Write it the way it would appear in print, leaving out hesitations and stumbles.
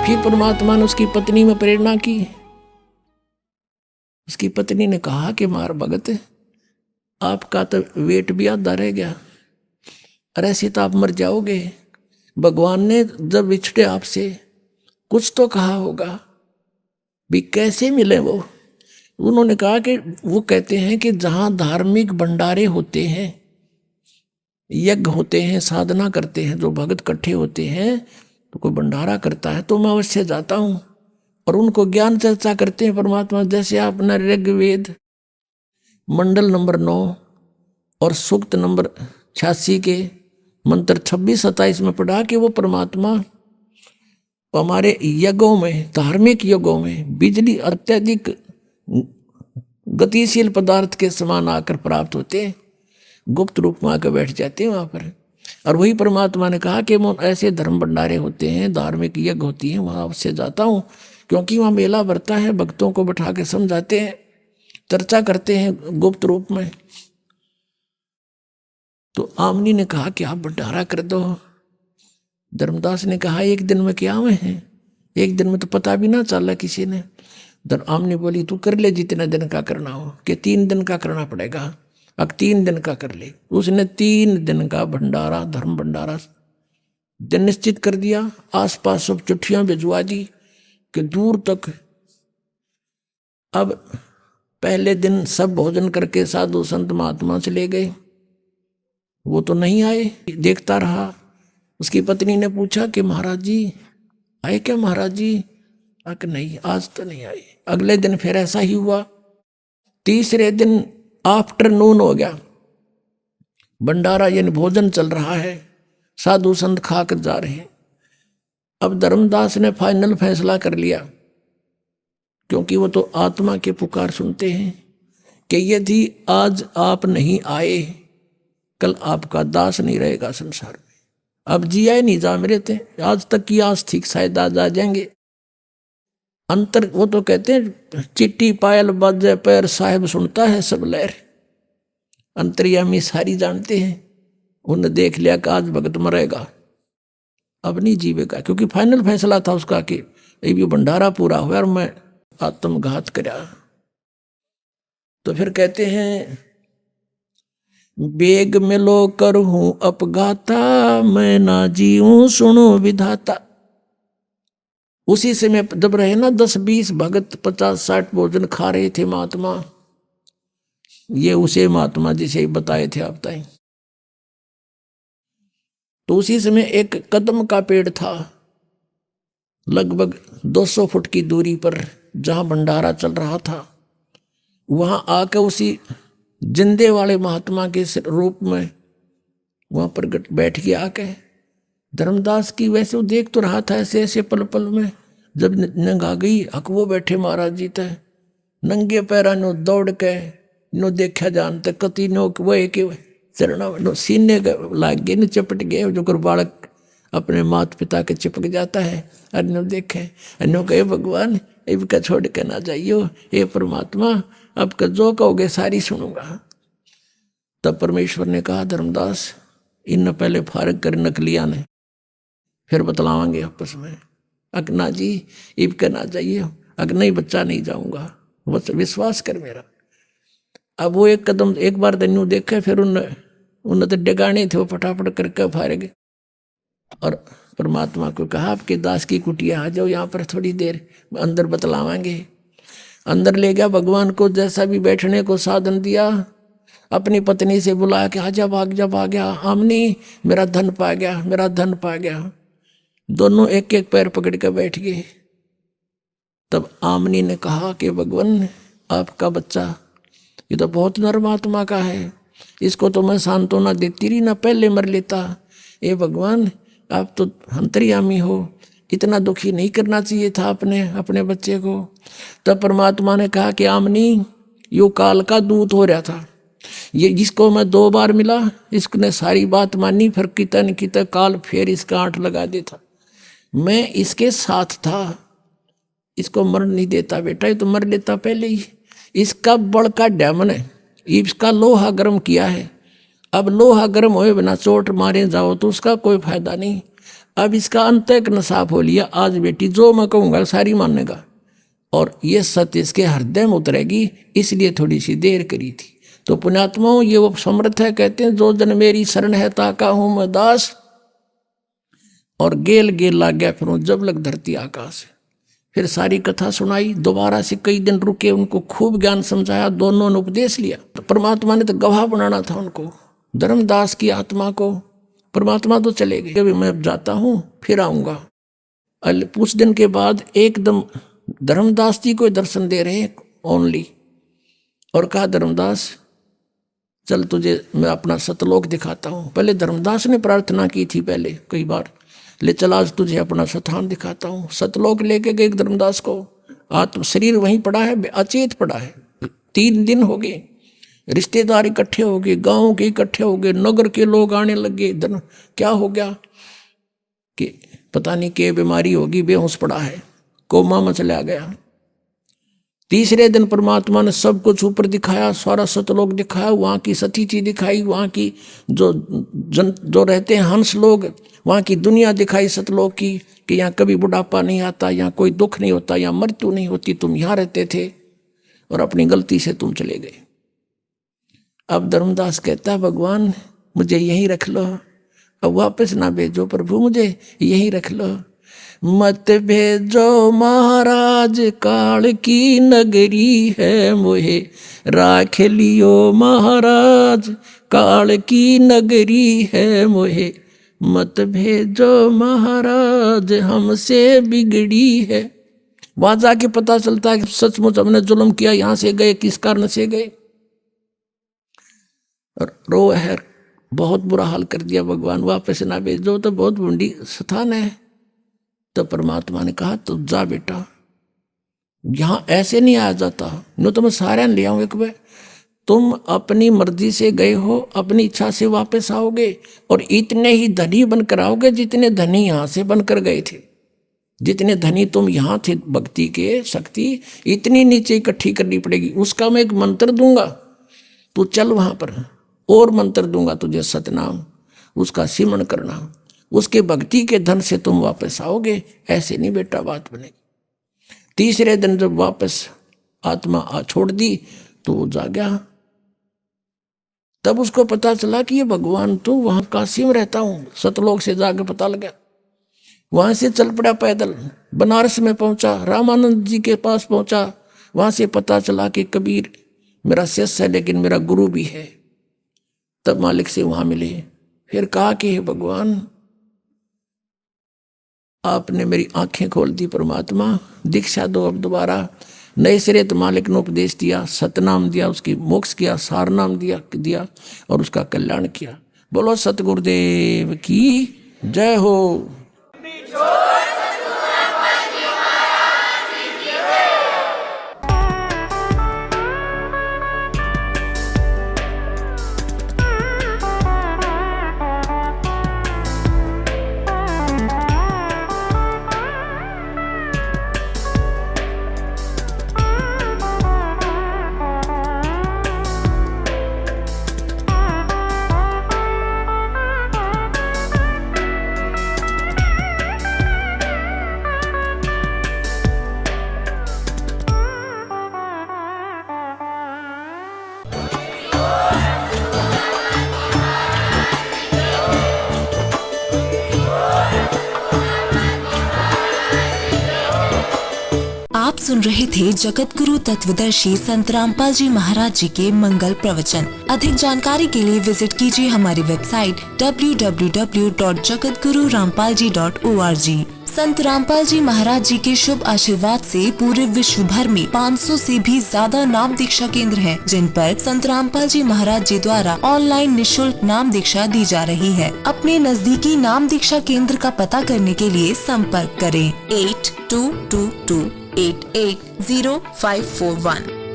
फिर परमात्मा ने उसकी पत्नी में प्रेरणा की। उसकी पत्नी ने कहा कि मार भगत, आपका तो वेट भी आधा रह गया, अरे ऐसे तो आप मर जाओगे। भगवान ने जब बिछड़े आपसे कुछ तो कहा होगा भी, कैसे मिले वो? उन्होंने कहा कि वो कहते हैं कि जहां धार्मिक भंडारे होते हैं, यज्ञ होते हैं, साधना करते हैं, जो भगत इकट्ठे होते हैं, तो कोई भंडारा करता है तो मैं अवश्य जाता हूं और उनको ज्ञान चर्चा करते हैं परमात्मा। जैसे आपने ऋग्वेद मंडल नंबर 9 और सूक्त नंबर 86 के मंत्र 26-27 में पढ़ा कि वो परमात्मा हमारे यज्ञों में, धार्मिक यज्ञों में बिजली अत्यधिक गतिशील पदार्थ के समान आकर प्राप्त होते हैं, गुप्त रूप में आकर बैठ जाते हैं वहां पर। और वही परमात्मा ने कहा कि ऐसे धर्म भंडारे होते हैं, धार्मिक यज्ञ होती हैं, वहां अवश्य जाता हूं, क्योंकि वहां मेला भरता है, भक्तों को बैठा के समझाते हैं, चर्चा करते हैं गुप्त रूप में। तो आमनी ने कहा कि आप भंडारा कर दो। धर्मदास ने कहा एक दिन में क्या हुए हैं, एक दिन में तो पता भी ना चला किसी ने। आमनी बोली तू कर ले जितने दिन का करना हो, कि 3 दिन का करना पड़ेगा, अब 3 दिन का कर ले। उसने 3 दिन का भंडारा, धर्म भंडारा दिन निश्चित कर दिया। आसपास सब चिट्ठियां भिजवा दी कि दूर तक। अब पहले दिन सब भोजन करके साधु संत महात्मा चले गए, वो तो नहीं आए, देखता रहा। उसकी पत्नी ने पूछा कि महाराज जी आए क्या? महाराज जी कि नहीं, आज तो नहीं आए। अगले दिन फिर ऐसा ही हुआ। तीसरे दिन आफ्टरनून हो गया, भंडारा यानी भोजन चल रहा है, साधु संत खाकर जा रहे हैं। अब धर्मदास ने फाइनल फैसला कर लिया, क्योंकि वो तो आत्मा के पुकार सुनते हैं, कि यदि आज आप नहीं आए, कल आपका दास नहीं रहेगा संसार में। अब जिया ही नहीं जा मेरे थे, आज तक की आस ठीक, शायद आज आ जाएंगे। अंतर वो तो कहते हैं चिट्ठी पायल बाजे पैर, साहिब सुनता है सब लहर। अंतर्यामी सारी जानते हैं, उन्हें देख लिया कि आज भगत मरेगा, अब नहीं जीवेगा, क्योंकि फाइनल फैसला था उसका कि ये भंडारा पूरा हुआ और मैं आत्मघात करा। तो फिर कहते हैं बेग मिलो कर हूं अपघाता, मैं ना जीऊं सुनो विधाता। उसी समय जब रहे ना 10-20 भगत 50-60 भोजन खा रहे थे महात्मा, ये उसे महात्मा जिसे बताए थे आप ताई। तो उसी समय एक कदम का पेड़ था, लगभग 200 फुट की दूरी पर, जहां भंडारा चल रहा था। वहां आकर उसी जिंदे वाले महात्मा के रूप में वहां पर बैठ गया आके। धर्मदास की वैसे वो देख तो रहा था ऐसे ऐसे पल पल में, जब नंग आ गई हक वो बैठे महाराज जी थे, नंगे पैरा नो दौड़ के नो देखा जानते कति नो वो एक चरणों नो सीने लाग गए न चपट गए, जो कर बालक अपने माता पिता के चिपक जाता है। अन्नो देखे अन्नो कहे भगवान इनका छोड़ के ना जाइयो, हे परमात्मा आपका जो कहोगे सारी सुनूंगा। तब परमेश्वर ने कहा धर्मदास इन पहले फारग कर नकलिया ने, फिर बतलावांगे आपस में। अगना जी इब के ना जाइए, अगना ही बच्चा नहीं जाऊंगा, बस विश्वास कर मेरा। अब वो एक कदम एक बार दन्यू देखे, फिर उन तो डगाने थे, वो फटाफट करके फारेगे और परमात्मा को कहा आपके दास की कुटिया आ जाओ यहाँ पर थोड़ी देर, अंदर बतलावांगे। अंदर ले गया, भगवान को जैसा भी बैठने को साधन दिया, अपनी पत्नी से बुलाया कि आजा भाग जा, भाग गया आमनी मेरा धन पा गया, मेरा धन पा गया। दोनों एक एक पैर पकड़ कर बैठ गए। तब आमनी ने कहा कि भगवान आपका बच्चा ये तो बहुत नर्म आत्मा का है, इसको तो मैं सांत्वना देती रही ना, पहले मर लेता। ये भगवान आप तो अंतर्यामी हो, इतना दुखी नहीं करना चाहिए था अपने बच्चे को। तब परमात्मा ने कहा कि आमनी यो काल का दूत हो रहा था, ये जिसको मैं 2 बार मिला इसने सारी बात मानी, फिर कितन कितन काल फिर इसका आंट लगा देता। मैं इसके साथ था, इसको मर नहीं देता बेटा, ये तो मर लेता पहले ही। इसका बड़ का डैमन है, इसका लोहा गर्म किया है, अब लोहा गर्म होए बिना चोट मारे जाओ तो उसका कोई फायदा नहीं। अब इसका अंतःकरण साफ हो लिया, आज बेटी जो मैं कहूँगा सारी मानेगा, और ये सत्य इसके हृदय में उतरेगी, इसलिए थोड़ी सी देर करी थी। तो पुण्यात्माओं, ये वो समर्थ है, कहते हैं जो जन मेरी शरण है ताका हूं मैं दास, और गेल गेल लाग गया फिर जब लग धरती आकाश। फिर सारी कथा सुनाई, दोबारा से कई दिन रुके, उनको खूब ज्ञान समझाया, दोनों ने उपदेश लिया। तो परमात्मा ने तो गवाह बनाना था उनको, धर्मदास की आत्मा को। परमात्मा तो चले गए, अभी मैं जाता हूँ फिर आऊँगा। कुछ दिन के बाद एकदम धर्मदास जी को दर्शन दे रहे ओनली, और कहा धर्मदास चल तुझे मैं अपना सतलोक दिखाता हूँ। पहले धर्मदास ने प्रार्थना की थी पहले कई बार, ले चल आज तुझे अपना स्थान दिखाता हूँ। सतलोक लेके गए धर्मदास को, आत्म शरीर वहीं पड़ा है, अचेत पड़ा है। 3 दिन हो गए, रिश्तेदार इकट्ठे हो गए, गाँव के इकट्ठे हो गए, नगर के लोग आने लगे। क्या हो गया कि पता नहीं क्या बीमारी होगी, बेहोश पड़ा है, कोमा में चला गया। तीसरे दिन परमात्मा ने सब कुछ ऊपर दिखाया, सारा सतलोक दिखाया, वहाँ की सतीची दिखाई, वहाँ की जो रहते हैं हंस लोग, वहाँ की दुनिया दिखाई सतलोक की, कि यहाँ कभी बुढ़ापा नहीं आता, यहाँ कोई दुख नहीं होता, यहाँ मृत्यु नहीं होती, तुम यहाँ रहते थे और अपनी गलती से तुम चले गए। अब धर्मदास कहता है भगवान मुझे यहीं रख लो, अब वापस ना भेजो प्रभु, मुझे यहीं रख लो, मत भेजो महाराज, काल की नगरी है मोहे राख लियो महाराज, काल की नगरी है मोहे, मत भेजो महाराज हमसे बिगड़ी है। वहां जाके पता चलता है कि सचमुच हमने जुल्म किया, यहां से गए किस कारण से गए, और रो है, बहुत बुरा हाल कर दिया भगवान, वापस ना भेजो, तो बहुत बड़ी स्थान है। तो परमात्मा ने कहा तो जा बेटा, यहां ऐसे नहीं आया जाता, न तो मैं सारे ले आऊं एक बार, तुम अपनी मर्जी से गए हो, अपनी इच्छा से वापस आओगे, और इतने ही धनी बनकर आओगे जितने धनी यहां से बनकर गए थे। जितने धनी तुम यहां थे भक्ति के शक्ति, इतनी नीचे इकट्ठी करनी पड़ेगी। उसका मैं एक मंत्र दूंगा, तू चल वहां पर, और मंत्र दूंगा तुझे सतनाम, उसका सिमरण करना, उसके भक्ति के धन से तुम वापस आओगे। ऐसे नहीं बेटा बात बनेगी। तीसरे दिन जब वापस आत्मा छोड़ दी तो वो जा गया। तब उसको पता चला कि ये भगवान तो वहां काशी में रहता हूं, सतलोक से जाकर पता लगा। वहां से चल पड़ा पैदल, बनारस में पहुंचा, रामानंद जी के पास पहुंचा, वहां से पता चला कि कबीर मेरा शिष्य है लेकिन मेरा गुरु भी है। तब मालिक से वहां मिले, फिर कहा कि हे भगवान आपने मेरी आंखें खोल दी, परमात्मा दीक्षा दो अब दोबारा। नए सिरे तो मालिक ने उपदेश दिया, सतनाम दिया, उसकी मोक्ष किया, सारनाम दिया और उसका कल्याण किया। बोलो सतगुरुदेव की जय हो। आप सुन रहे थे जगत गुरु तत्वदर्शी संत रामपाल जी महाराज जी के मंगल प्रवचन। अधिक जानकारी के लिए विजिट कीजिए हमारी वेबसाइट www.jagatgururampalji.org। संत रामपाल जी महाराज जी के शुभ आशीर्वाद से पूरे विश्व भर में 500 से भी ज्यादा नाम दीक्षा केंद्र हैं, जिन पर संत रामपाल जी महाराज जी द्वारा ऑनलाइन निशुल्क नाम दीक्षा दी जा रही है। अपने नजदीकी नाम दीक्षा केंद्र का पता करने के लिए संपर्क करें 8222880541।